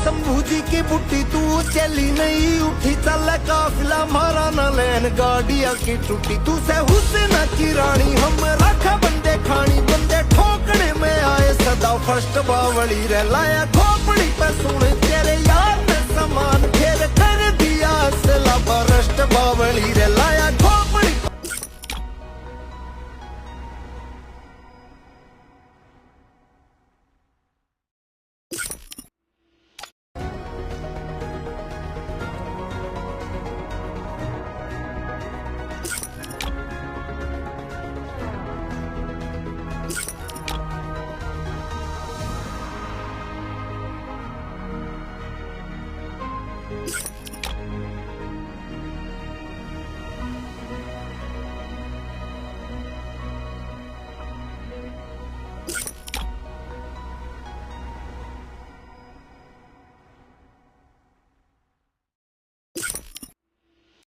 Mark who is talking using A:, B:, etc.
A: शंभू जी की बुट्टी तू चली नहीं उठी, चल काफिला मारा न लैन गाड़िया की टूटी। तू से हुसैन की रानी हम रखा बंदे खानी, बंदे ठोकने में आए सदा फर्स्ट बावली रे। लाया खोपड़ी पे सुन तेरे यार ने समान, फिर कर दिया असला फर्स्ट बावली रे। लाया खोपड़ी you